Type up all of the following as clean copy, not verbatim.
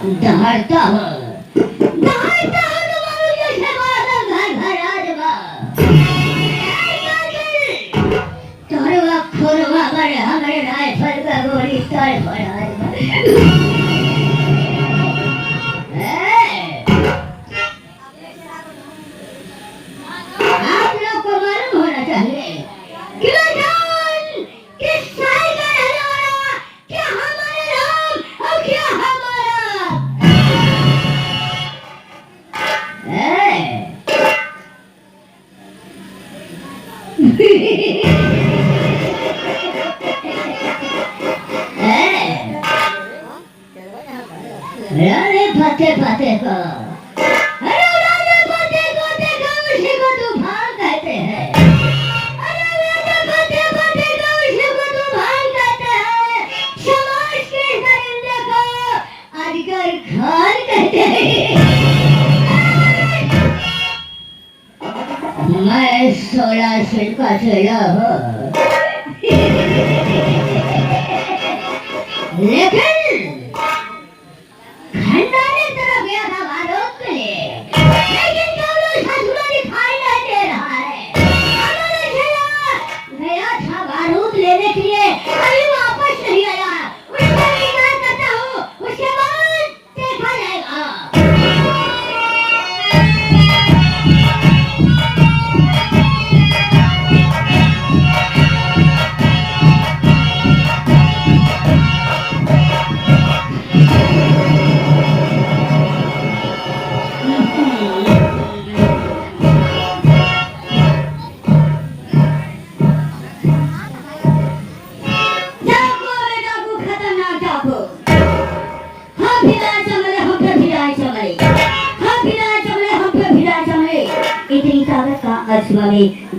दहाड़ता हो तुम्हारे जैसे बादल घर घर आजमा तोरवा खोरवा बड़े हमारे राइफल का गोली तोड़ पड़ा आजमा आप लोग को मालूम होना चाहिए कि किस साल का रहने वाला क्या हमारा नाम और क्या अरे फते फते को अरे राजा फते को देखो उसी को तूफान कहते हैं अरे राजा फते फते को उसी को तूफान कहते हैं समाज के दरिंदे को आजकल खान कहते हैं मैं 16 फीट का चेला हूँ लेकिन खंडाने तरफ गया था बारूद के लिए लेकिन कौनो ससुरा दिखाई नहीं दे रहा है हमारा चेला गया था बारूद लेने के लिए अभी वापस नहीं आया उसका इंतजार करता हूँ उसके बाद देखा जाएगा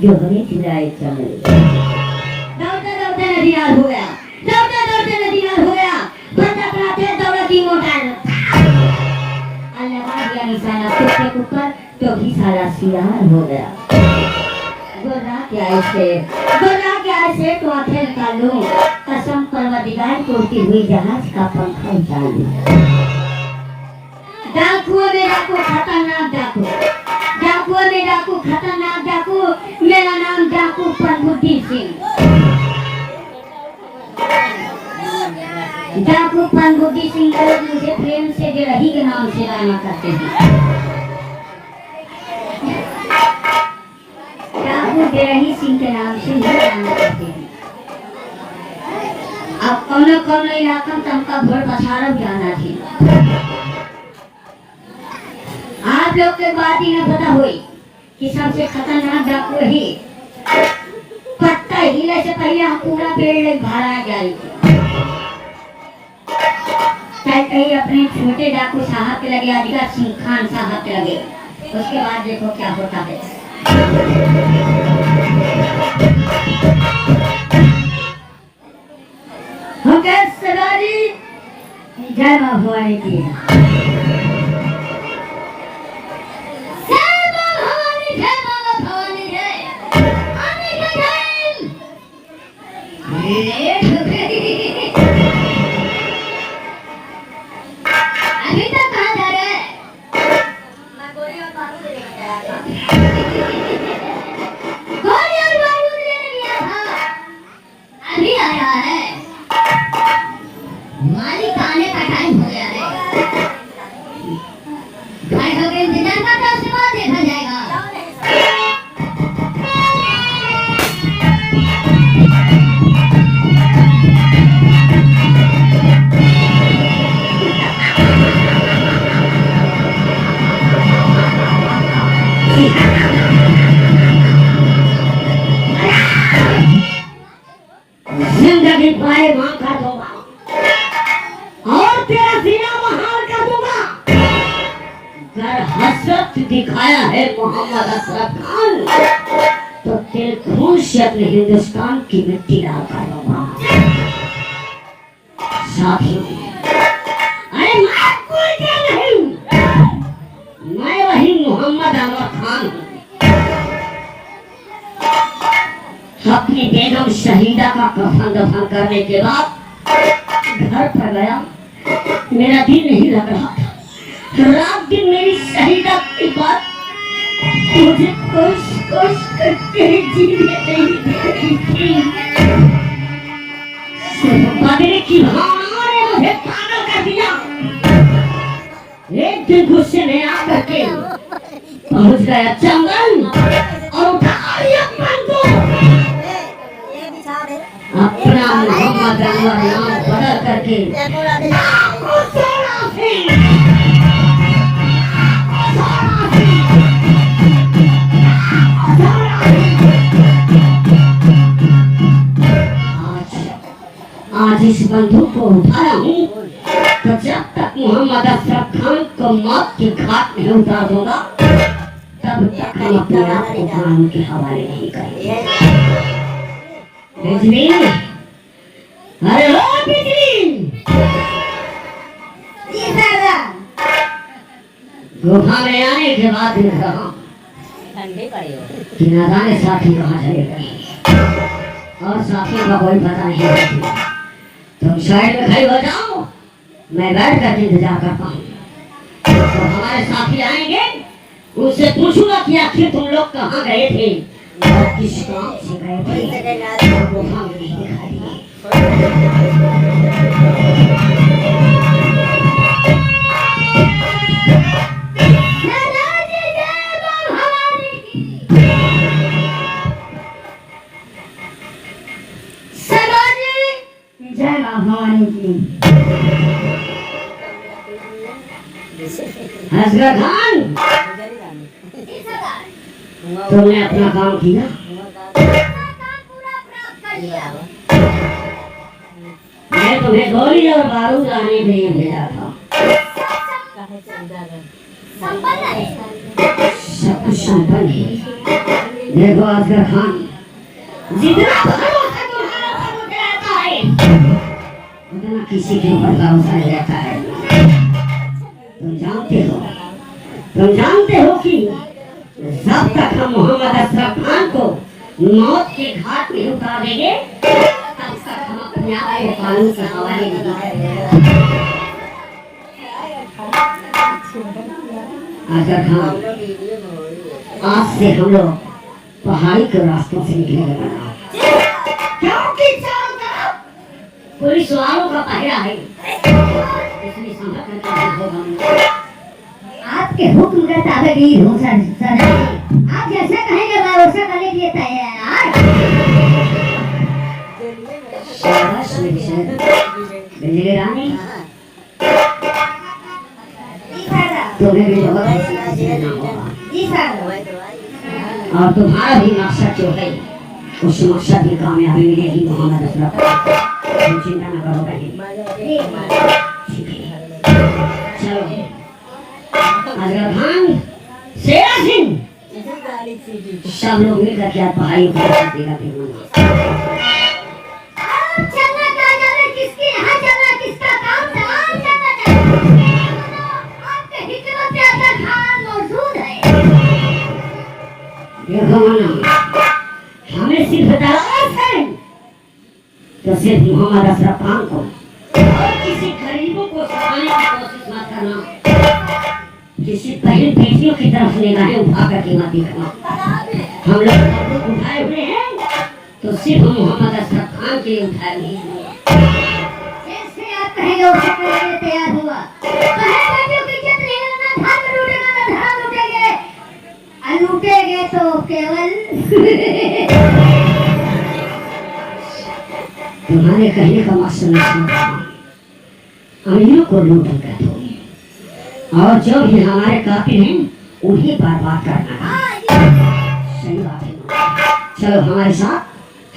जो हमें चिल्लाए चले दौड़ते दौड़ते नदीनार हो गया दौड़ते दौड़ते नदीनार हो गया बंदा कराते दौड़ती मोटर अल्लाह का दिया निशाना कुत्ते के ऊपर तो भी सारा सियार हो गया गोरा क्या ऐसे तो आंखें निकाल लूं कसम परवरदिगार को उड़ती हुई जहाज का पंखा उतार लूं डाकुओं में डाकू खतरनाक डाकू मेरा नाम डाकू पनबुद्धि सिंह लोग मुझे प्रेम से गिरही के नाम से जाना करते हैं डाकू गिरही सिंह के नाम से जाना करते हैं अब कौन इलाका में तमका भोर बसारा जाना थी आप लोग के बात ही न पता हुई कि सबसे खतरनाक डाकू ही पत्ता हिले से पहले हम पूरा पेड़ भाड़ा जारी कहीं अपने छोटे डाकू साहब के लगे अधिकार सिंह खान साहब के लगे उसके बाद देखो क्या होता है हम सरदारी जय मां भवानी की अभी तक कहाँ जा रहे हैं? मैं गोली और बारूद लेने गया था। गोली और बारूद लेने गया था। अभी आया है। मालिक आने का टाइम हो गया है। भाई लोग इंतजार करते उसके बाद देखा जाएगा। जिंदगी पाए मां कर दूंगा और तेरा सीना महान कर दूंगा अगर हसरत दिखाया है मोहम्मद अशरफ खान तो तेरे खून से अपने हिंदुस्तान की मिट्टी लाल कर दूंगा साथियों अरे मैं कोई क्या नहीं मैं वही मोहम्मद अशरफ खान हूँ अपनी बेगम शहीदा का कफन दफन करने के बाद घर पर गया मेरा दिल नहीं लग रहा था। रात दिन मेरी शहीदा की बात मुझे कोश कोश करके जीने नहीं दे रही थी। बदले की भावना ने मुझे पागल कर दिया। एक दिन गुस्से में आकर के पहुंच गया जंगल और उठा लिया बंदूक। अपना मोहम्मद अनवर नाम बदल करके आज इस बंदूक को उठाया हूँ तो जब तक मोहम्मद अशरफ खान को मौत के घाट में उतार दूंगा तब तक हम अपने आप को कानून के हवाले नहीं करेंगे। बिजली, अरे ओ बिजली, गुफा में आने के बाद देख रहा हूँ कि न जाने साथी कहाँ चले गए और साथियों का कोई पता नहीं। तुम साइड में खड़े हो जाओ, मैं बैठ कर इंतजार करता हूँ। तो हमारे साथी आएंगे, उनसे पूछूंगा कि आखिर तुम लोग कहाँ गए थे और किस काम से गए थे। गुफा में नहीं दिखाई दिए। जय मां भवानी की। हजरत खान, तुमने अपना काम किया। मैं तुम्हें गोली और बारूद लाने के लिए भेजा था। सब कुछ संपन्न है। देखो असगर खान, जितना भरोसा तुम्हारा पर मुझे आता है उतना किसी के ऊपर भरोसा नहीं रहता है। तुम जानते हो कि जब तक हम मोहम्मद अशरफ खान को मौत के घाट में उतार देंगे तब तक हम अपने आप को कानून के हवाले नहीं करेंगे। अगर हम आज से हम लोग पहाड़ी के रास्तों से निकलेंगे, क्योंकि चारों तरफ पुलिस वालों का पहरा है, इसलिए संभल करके होगा। आपके हुक्म का ताबेदार हूँ सर। आप जैसा कहेंगे मैं वैसा करने के लिए तैयार। शाबाश मेरी रानी, तुम्हें भी बहुत और तुम्हारा भी मकसद जो है उस मकसद की कामयाबी मिलेगी मोहम्मद अशरफ। चिंता न करो बहन। चलो हजरत खान, शेरा सिंह, सब लोग मिलकर क्या पढ़ाई देगा चलना क्या जाने किसकी यहाँ चलना किसका काम तमाम चलना चाहिए। आपके हिकमत में अगर खान मौजूद है। देखो मना, हमें सिर्फ तलाश है तो सिर्फ मोहम्मद अशरफ खान को और किसी गरीबों को सताने की कोशिश मत करना। किसी बहन बेटियों की तरफ निगाहें उठा करके मत देखना। हम लोग बंदूक उठाए हुए हैं तो सिर्फ मोहम्मद अशरफ खान के लिए उठाए हुए हैं। जैसे आप कहेंगे उसे करने तैयार हुआ। बहन बेटियों की इज्जत नहीं लेना, धन लूटेगा ना धन लूटेंगे। लूटेंगे तो केवल तुम्हारे कहने का मकसद नहीं, अमीरों को लूटन कहते हो और जो भी हमारे कातिल हैं उन्हें बर्बाद करना है। सही बात है। चलो हमारे साथ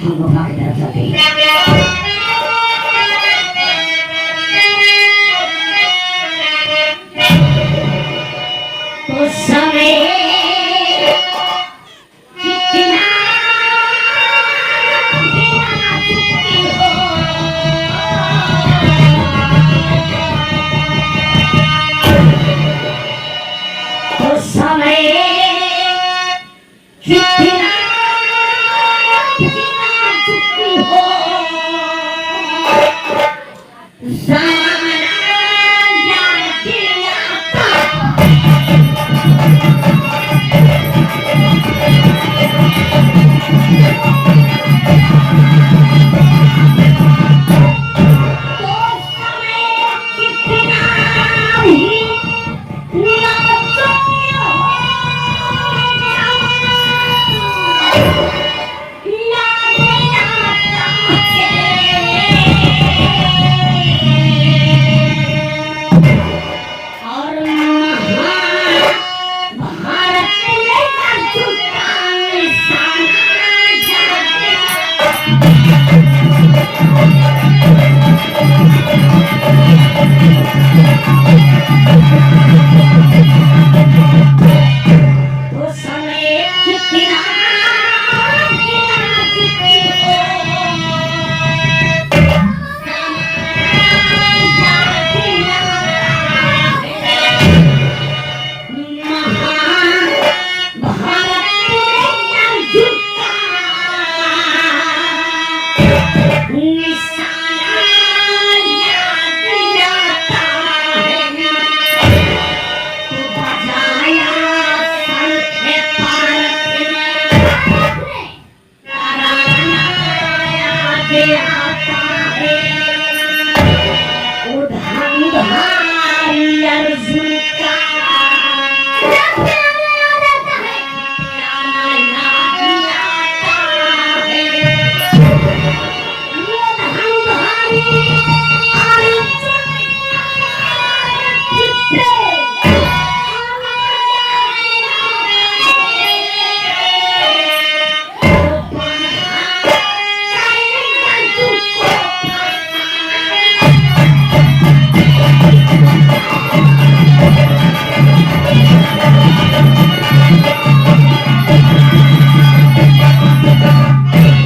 हम गुफा की तरफ चलते हैं।